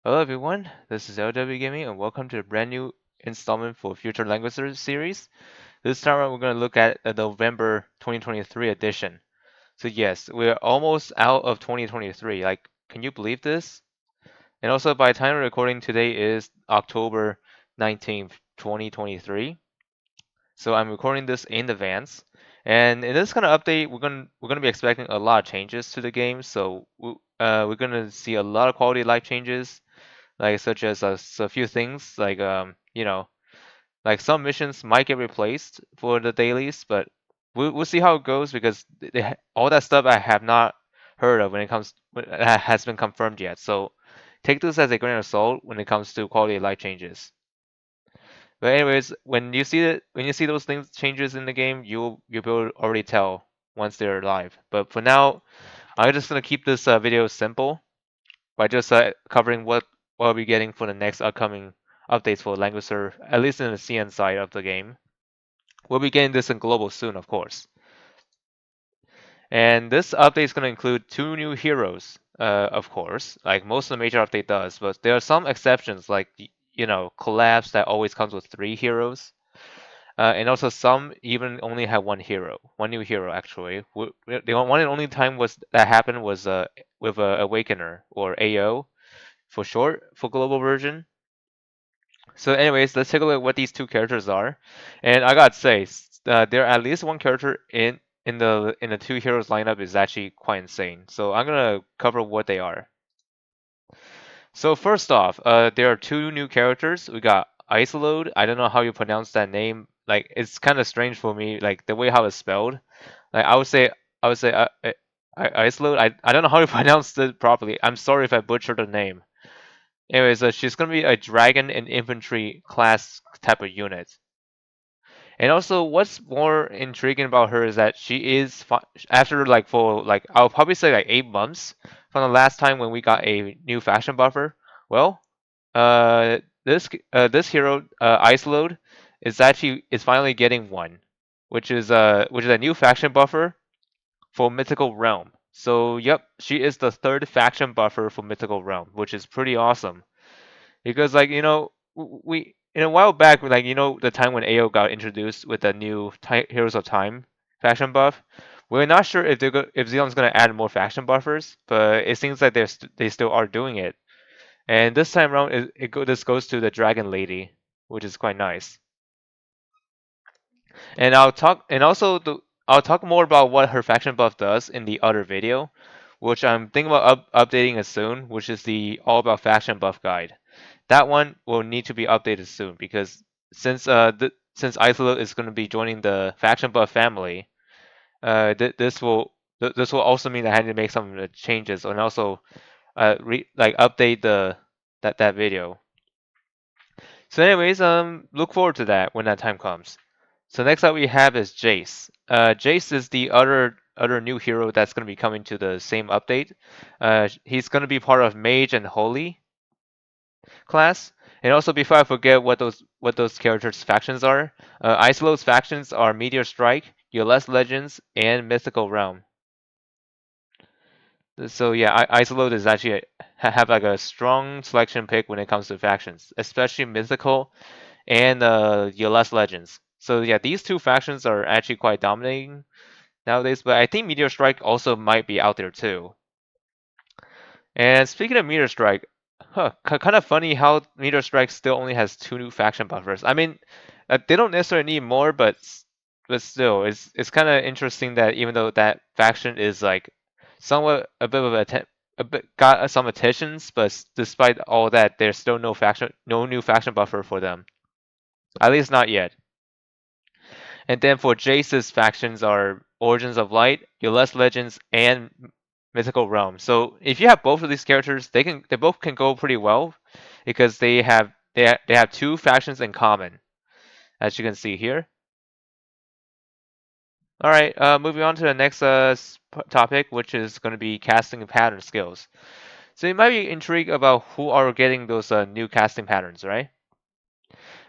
Hello everyone, this is LW Gaming and welcome to a brand new installment for Future Langrisser series. This time around we're going to look at the November 2023 edition. So yes, we're almost out of 2023. Like, can you believe this? And also by the time we're recording today is October 19th, 2023. So I'm recording this in advance. And in this kind of update, we're gonna be expecting a lot of changes to the game. So we're gonna see a lot of quality of life changes like such as a few things like like some missions might get replaced for the dailies, but we'll see how it goes because all that stuff I have not heard of when it comes has been confirmed yet. So take this as a grain of salt when it comes to quality of life changes. But anyways, when you see those things changes in the game, you'll be able to already tell once they're live. But for now, I'm just gonna keep this video simple by just covering what we'll be getting for the next upcoming updates for Langrisser, at least in the CN side of the game. We'll be getting this in global soon, of course. And this update is going to include two new heroes, of course, like most of the major update does, but there are some exceptions, like, collabs that always comes with three heroes. And also some even only have one hero, one new hero actually. The one and only time was that happened was with Awakener or AO for short for global version. So, anyways, let's take a look at what these two characters are. And I gotta say, there at least one character in the two heroes lineup is actually quite insane. So I'm gonna cover what they are. So first off, there are two new characters. We got Isolode. I don't know how you pronounce that name. Like it's kind of strange for me, like the way how it's spelled. Like I would say Isolode. I don't know how to pronounce it properly. I'm sorry if I butchered the name. Anyways, she's gonna be a dragon and infantry class type of unit. And also, what's more intriguing about her is that she is after like for like I'll probably say like 8 months from the last time when we got a new faction buffer. Well, this hero Isolode is finally getting one, which is a new faction buffer for Mythical Realm. So yep, she is the third faction buffer for Mythical Realm, which is pretty awesome. Because like we in a while back, like the time when AO got introduced with the new Heroes of Time faction buff, we're not sure if if Xeon's gonna add more faction buffers, but it seems like they still are doing it. And this time around, this goes to the Dragon Lady, which is quite nice. And I'll talk more about what her faction buff does in the other video, which I'm thinking about updating it soon, which is the all about faction buff guide. That one will need to be updated soon because since Isolde is going to be joining the faction buff family, this will also mean I had to make some changes and also like update that video. So anyways, look forward to that when that time comes. So next up we have is Jace. Jace is the other new hero that's going to be coming to the same update. He's going to be part of Mage and Holy class. And also, before I forget what those characters' factions are, Isolot's factions are Meteor Strike, Yoless Legends, and Mythical Realm. So yeah, Isolot is actually have like a strong selection pick when it comes to factions, especially Mythical and Yoless Legends. So yeah, these two factions are actually quite dominating nowadays. But I think Meteor Strike also might be out there too. And speaking of Meteor Strike, kind of funny how Meteor Strike still only has two new faction buffers. I mean, they don't necessarily need more, but still, it's kind of interesting that even though that faction is like somewhat a bit of a bit got some attentions, but despite all that, there's still no new faction buffer for them. At least not yet. And then for Jace's factions are Origins of Light, Yoless Legends, and Mythical Realm. So if you have both of these characters, they both can go pretty well because they have two factions in common, as you can see here. All right, moving on to the next topic, which is going to be casting pattern skills. So you might be intrigued about who are getting those new casting patterns, right?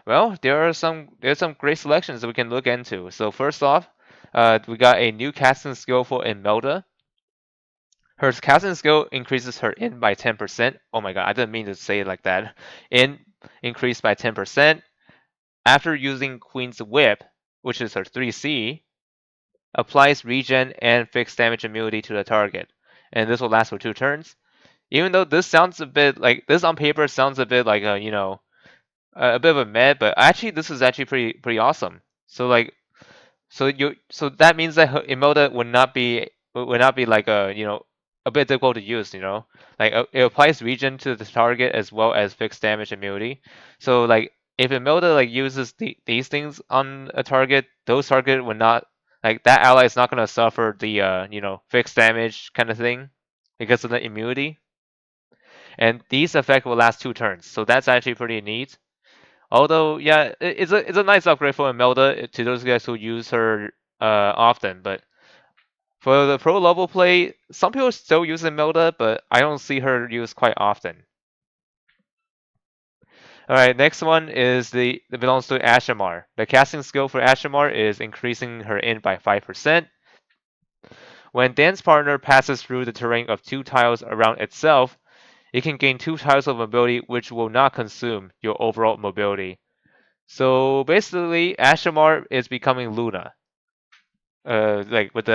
Well, there's some great selections that we can look into. So first off, we got a new casting skill for Imelda. Her casting skill increases her in by 10%. Oh my god, I didn't mean to say it like that. In increased by 10%. After using Queen's Whip, which is her 3C, applies regen and fixed damage immunity to the target. And this will last for 2 turns. Even though this sounds a bit like this on paper sounds a bit like a bit of a meh, but actually this is actually pretty awesome. So that means that Imelda would not be like a bit difficult to use. Like it applies regen to the target as well as fixed damage immunity. So like if Imelda like uses these things on a target, those target would not like that ally is not gonna suffer the fixed damage kind of thing because of the immunity. And these effect will last 2 turns. So that's actually pretty neat. Although, yeah, it's a nice upgrade for Imelda to those guys who use her often. But for the pro level play, some people still use Imelda, but I don't see her used quite often. All right, next one is it belongs to Ashamar. The casting skill for Ashamar is increasing her int by 5%. When dance partner passes through the terrain of 2 tiles around itself, it can gain 2 tiles of mobility, which will not consume your overall mobility. So basically, Ashamar is becoming Luna. Like with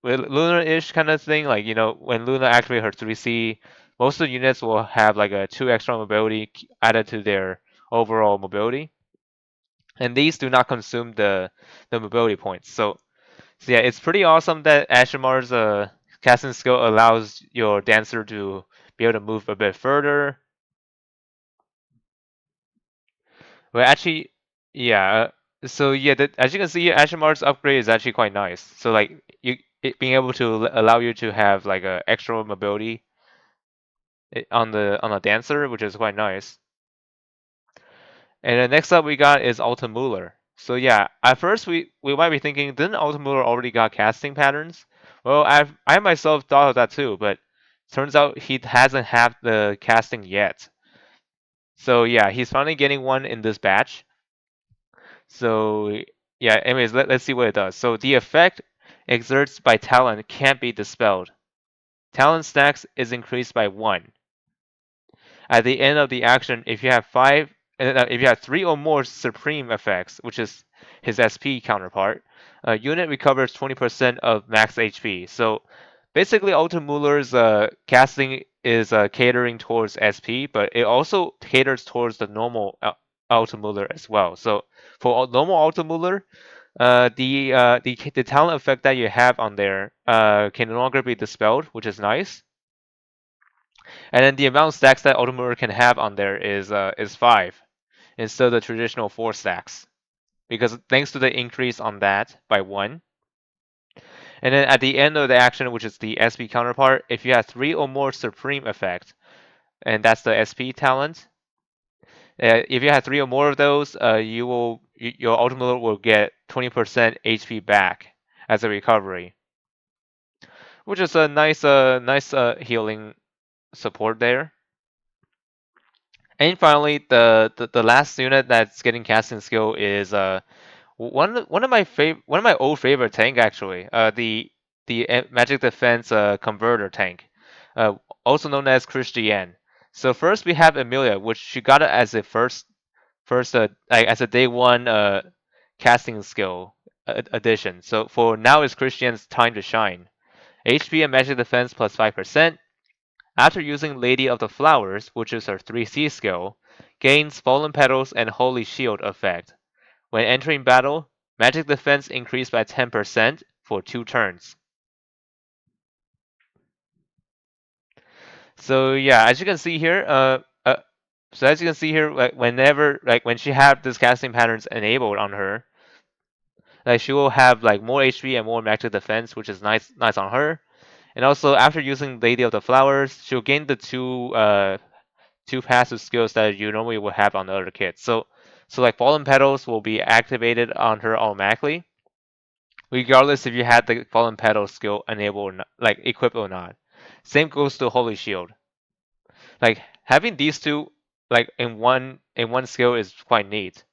Luna-ish kind of thing. Like when Luna activates her 3C, most of the units will have like a 2 extra mobility added to their overall mobility, and these do not consume the mobility points. So yeah, it's pretty awesome that Ashamar's casting skill allows your dancer to be able to move a bit further. Well, actually, yeah. So yeah, as you can see, Ashamar's upgrade is actually quite nice. So like being able to allow you to have like a extra mobility on a dancer, which is quite nice. And then next up we got is Altamuller. So yeah, at first we might be thinking, didn't Altamuller already got casting patterns? Well, I myself thought of that too, but turns out he hasn't had the casting yet. So yeah, he's finally getting one in this batch. So yeah, anyways, let's see what it does. So the effect exerts by talent can't be dispelled. Talent stacks is increased by 1. At the end of the action, if you have 3 or more supreme effects, which is his SP counterpart, a unit recovers 20% of max HP. So basically, Ultimuller's casting is catering towards SP, but it also caters towards the normal Ultimuller as well. So for normal Ultimuller, the talent effect that you have on there can no longer be dispelled, which is nice. And then the amount of stacks that Ultimuller can have on there is 5 instead of the traditional 4 stacks, because thanks to the increase on that by 1. And then at the end of the action, which is the SP counterpart, if you have 3 or more supreme effects, and that's the SP talent, if you have 3 or more of those, your Ultimuller will get 20% HP back as a recovery, which is a nice healing support there. And finally, the last unit that's getting casting skill is one of my old favorite tank actually. The magic defense converter tank, uh, also known as Christiane. So first we have Amelia, which she got it as a first like as a day one casting skill addition. So for now is Christiane's time to shine. HP and magic defense plus 5%. After using Lady of the Flowers, which is her 3C skill, gains Fallen Petals and Holy Shield effect. When entering battle, magic defense increased by 10% for 2 turns. So yeah, as you can see here, like when she have this casting patterns enabled on her, like she will have like more HP and more magic defense, which is nice on her. And also after using Lady of the Flowers, she'll gain the two passive skills that you normally would have on the other kits. So like Fallen Petals will be activated on her automatically, regardless if you had the Fallen Petals skill enabled or not, like equipped or not. Same goes to Holy Shield. Like having these two like in one skill is quite neat.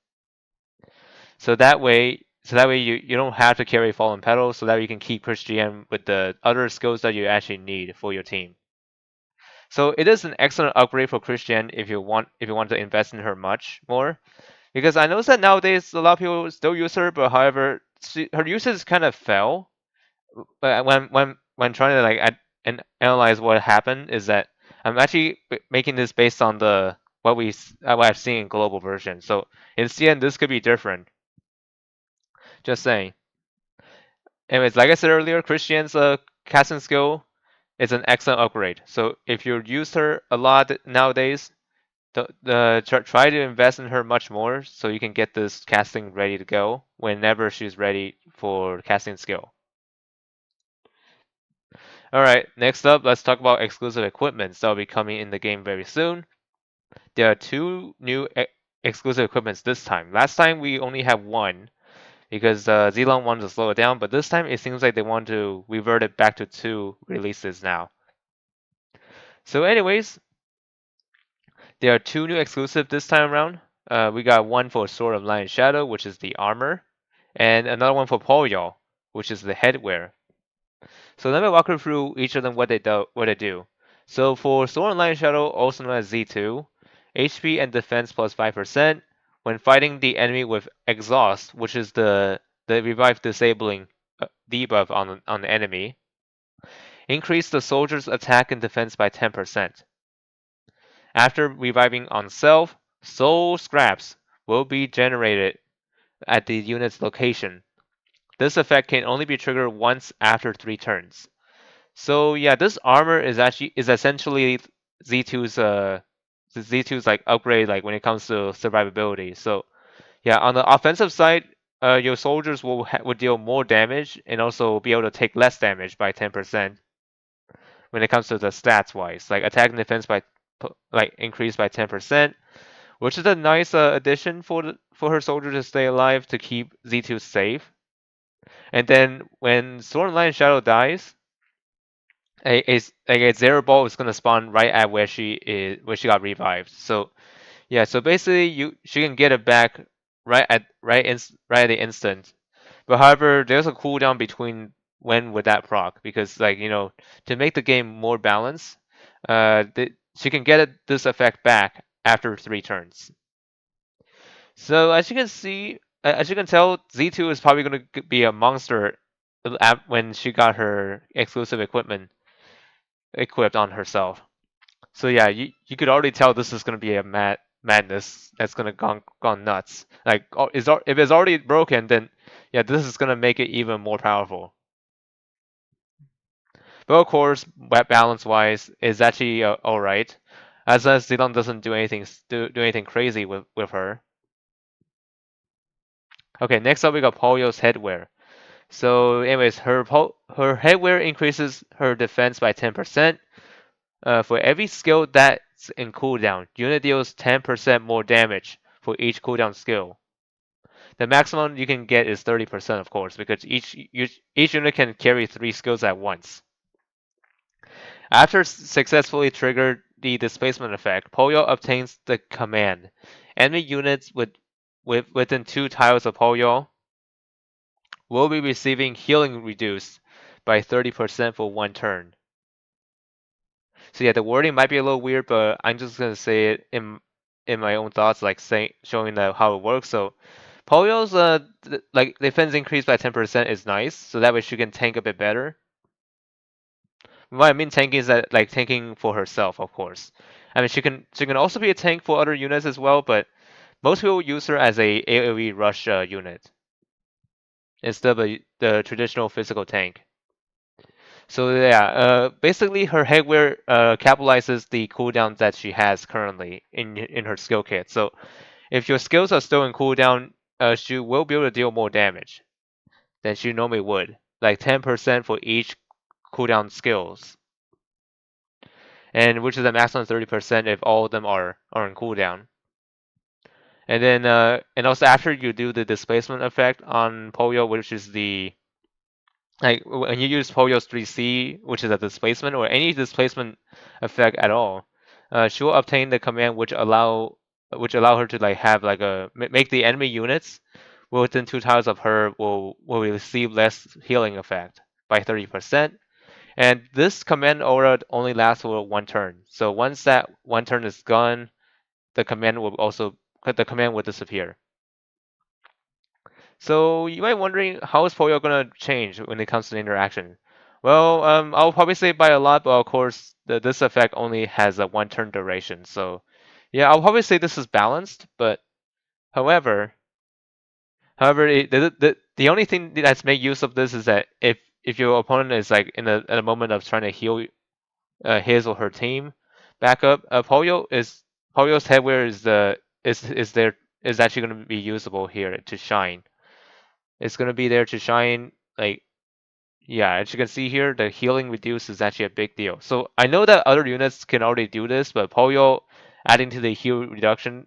So that way so that way you don't have to carry Fallen Petal, so that way you can keep Christian with the other skills that you actually need for your team. So it is an excellent upgrade for Christian if you want to invest in her much more. Because I noticed that nowadays a lot of people still use her, but however, her usage kind of fell. But when trying to like and analyze what happened is that I'm actually making this based on the what I've seen in global version. So in CN this could be different. Just saying. Anyways, like I said earlier, Christian's casting skill is an excellent upgrade. So if you use her a lot nowadays, try to invest in her much more so you can get this casting ready to go whenever she's ready for casting skill. All right, next up, let's talk about exclusive equipments that will be coming in the game very soon. There are two new exclusive equipments this time. Last time we only have one because Zilong wanted to slow it down, but this time it seems like they want to revert it back to two releases now. So, anyways, there are two new exclusive this time around. We got one for Sword of Light and Shadow, which is the armor, and another one for Poyo, which is the headwear. So let me walk you through each of them what they do. So for Sword and Light and Shadow, also known as Z2, HP and defense plus 5% when fighting the enemy with exhaust, which is the revive disabling debuff on the enemy. Increase the soldier's attack and defense by 10%. After reviving on self, soul scraps will be generated at the unit's location. This effect can only be triggered once after 3 turns. So yeah, this armor is essentially Z2's Z2's like upgrade like when it comes to survivability. So yeah, on the offensive side, your soldiers will deal more damage and also be able to take less damage by 10% when it comes to the stats wise. Like attack and defense by like increased by 10%, which is a nice addition for her soldier to stay alive to keep Z2 safe. And then when Sword and Light and Shadow dies, a zero ball is gonna spawn right at where she got revived. So yeah, so basically she can get it back right at the instant. But however, there's a cooldown between when would that proc because like to make the game more balanced, she can get this effect back after 3 turns. So as you can tell, Z2 is probably going to be a monster when she got her exclusive equipment equipped on herself. So yeah, you could already tell this is gonna be a madness that's gonna gone nuts. Like if it's already broken, then yeah, this is gonna make it even more powerful. But of course, web balance wise, is actually all right, as long as Zidane doesn't do anything crazy with her. Okay, next up we got Polyo's headwear. So anyways, her headwear increases her defense by 10%. For every skill that's in cooldown, unit deals 10% more damage for each cooldown skill. The maximum you can get is 30%, of course, because each unit can carry 3 skills at once. After successfully triggered the displacement effect, Poyo obtains the command. Enemy units within 2 tiles of Poyo will be receiving healing reduced by 30% for 1 turn. So yeah, the wording might be a little weird, but I'm just gonna say it in my own thoughts, like showing how it works. So Polio's like defense increase by 10% is nice, so that way she can tank a bit better. What I mean tanking is that like tanking for herself, of course. I mean she can also be a tank for other units as well, but most people use her as a AoE rush unit instead of the traditional physical tank. So yeah, basically her headwear capitalizes the cooldown that she has currently in her skill kit. So if your skills are still in cooldown, she will be able to deal more damage than she normally would, like 10% for each cooldown skills, and which is a maximum 30% if all of them are in cooldown. And then and also after you do the displacement effect on Poyo, which is the like when you use Poyo's 3C, which is a displacement or any displacement effect at all, she will obtain the command which allow her to like have like make the enemy units within 2 tiles of her will receive less healing effect by 30%. And this command aura only lasts for 1 turn. So once that 1 turn is gone, the command will disappear. So you might be wondering, how is Poyo gonna change when it comes to the interaction? Well, I'll probably say by a lot, but of course this effect only has a 1 turn duration. So yeah, I'll probably say this is balanced, but however, the only thing that's make use of this is that if your opponent is like in a moment of trying to heal his or her team back up, Polio's headwear is actually going to be usable here to shine. It's going to be there to shine. Like, yeah, as you can see here, the healing reduce is actually a big deal. So I know that other units can already do this, but Polio adding to the heal reduction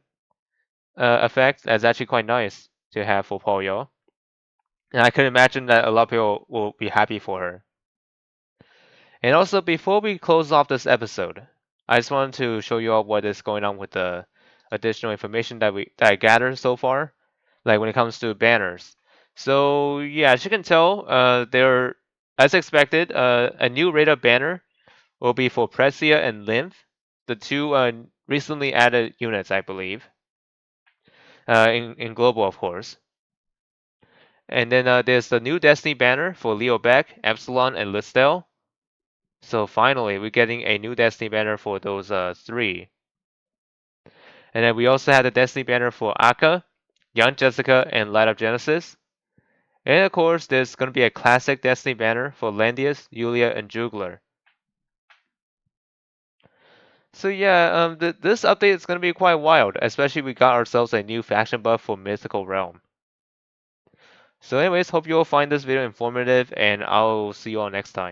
effect is actually quite nice to have for Polio. And I can imagine that a lot of people will be happy for her. And also, before we close off this episode, I just wanted to show you all what is going on with the additional information that I gathered so far, like when it comes to banners. So yeah, as you can tell, there, as expected, a new radar banner will be for Presia and Lymph, the two recently added units, I believe, in global, of course. And then there's the new Destiny banner for Leo Beck, Epsilon, and Listel. So finally, we're getting a new Destiny banner for those three. And then we also had the Destiny banner for Akka, Young Jessica, and Light Up Genesis. And of course, there's going to be a classic Destiny banner for Landius, Yulia, and Jugler. So yeah, this update is going to be quite wild, especially we got ourselves a new faction buff for Mythical Realm. So anyways, hope you all find this video informative, and I'll see you all next time.